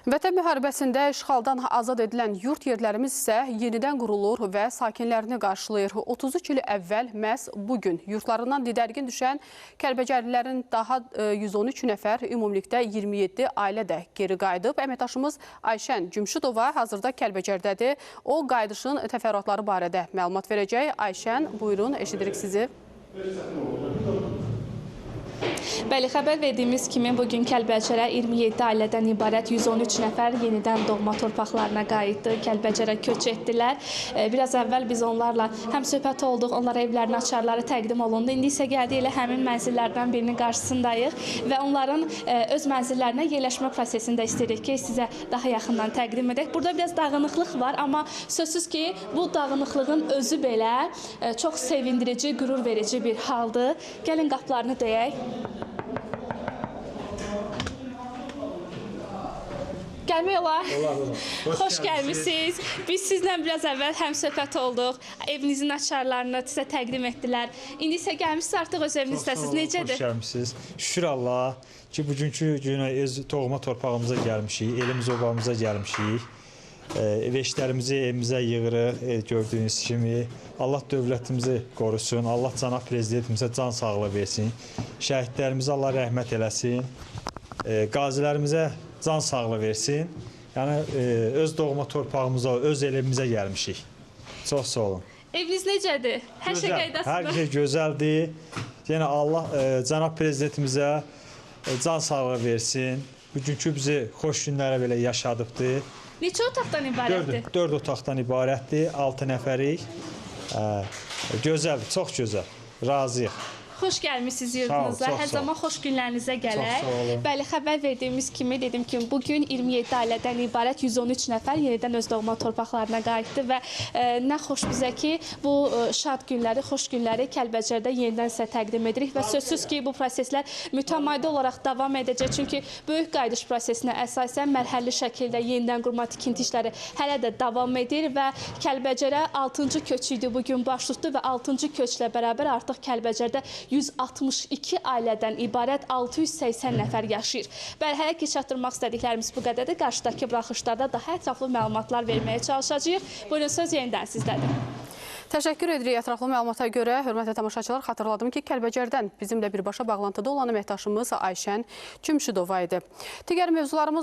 Vətən müharibəsində işğaldan azad edilən yurt yerlərimiz isə yenidən qurulur və sakinlərini qarşılayır. 33 il əvvəl məhz bugün yurtlarından didərgin düşən Kəlbəcərlilərin daha 113 nəfər, ümumilikdə 27 ailə də geri qayıdıb. Əməkdaşımız Ayşən Cümşüdova hazırda Kəlbəcərdədir. O, qayıdışın təfərrüatları barədə məlumat verəcək. Ayşən, buyurun, eşidirik sizi. Bəli, xəbər verdiyimiz kimi bugün Kəlbəcərə 27 ailədən ibarət 113 nəfər yenidən doğma torpaqlarına qayıtdı, Kəlbəcərə köç etdilər. Biraz əvvəl biz onlarla həm söhbət olduq, onlara evlərinin açarları təqdim olundu. İndi isə gəldik elə həmin mənzillərdən birinin qarşısındayıq və onların öz mənzillərinə yerləşmə prosesində istəyirik ki, sizə daha yaxından təqdim edək. Burada biraz dağınıqlıq var, amma sözsüz ki, bu dağınıqlığın özü belə çox sevindirici, qürur verici bir haldır. Gəlin qapılarını döyək. Gəlmək olar. Xoş gəlmişsiniz. Biz sizlə biraz əvvəl həm söhbət olduq. Evinizin açarlarını sizə təqdim etdilər. İndi isə gəlmişsiniz artıq öz evinizdəsiniz. Necədir? Xoş gəlmişsiniz. Şükür Allah ki, bugünkü günə öz doğma torpağımıza gəlmişik, elimiz obamıza gəlmişik. Veşlərimizi evimizə yığırıq, gördüyünüz kimi. Allah dövlətimizi qorusun, Allah cənab prezidentimizə can sağlığı versin. Şəhidlərimizə Allah rəhmət eləsin. Qazilərimizə can sağlığı versin. Yəni, öz doğma torpağımıza, öz evimizə gəlmişik. Çox sağ olun. Eviniz necədir? Hər şey qaydasında? Hər şey gözəldir. Yəni, Allah cənab prezidentimizə can sağlığı versin. Bugünkü bizi xoş günlərə belə yaşadıbdır. Neçə otaqdan ibarətdir? 4 otaqdan ibarətdir, 6 nəfərik. Gözəldir, çox gözəl. Razıyıq. Xoş gəlmişsiniz yurdunuza. Hər zaman xoş günlərinizə gələk. Bəli, xəbər verdiyimiz kimi dedim ki, bugün 27 ailədən ibarət 113 nəfər yenidən öz doğma torpaqlarına qayıtdı və nə xoş bizə ki, bu şad günləri, xoş günləri Kəlbəcərdə yenidən sizə təqdim edirik və sözsüz ki, bu proseslər mütəmadi olaraq davam edəcək. Çünki böyük qayıdış prosesinə əsasən mərhələli şəkildə yenidən qurma tikinti işləri hələ də davam edir və Kəlbəcərə 6-cı köç idi bugün baş tutdu və 6-cı köçlə bərabər artıq Kəlbəcərdə 162 ailədən ibarət 680 nəfər yaşayır. Bəli, hələ ki, çatdırmaq istədiklərimiz bu qədərdir. Qarşıdakı buraxışlarda daha ətraflı məlumatlar verməyə çalışacağıq. Buyurun, söz yenidən sizdədir. Təşəkkür edirik ətraflı məlumata görə. Hörmətli tamaşaçılar, xatırladım ki, Kəlbəcərdən bizimlə birbaşa bağlantıda olan əməkdaşımız Ayşən Cümşüdova idi. Digər mövzularımız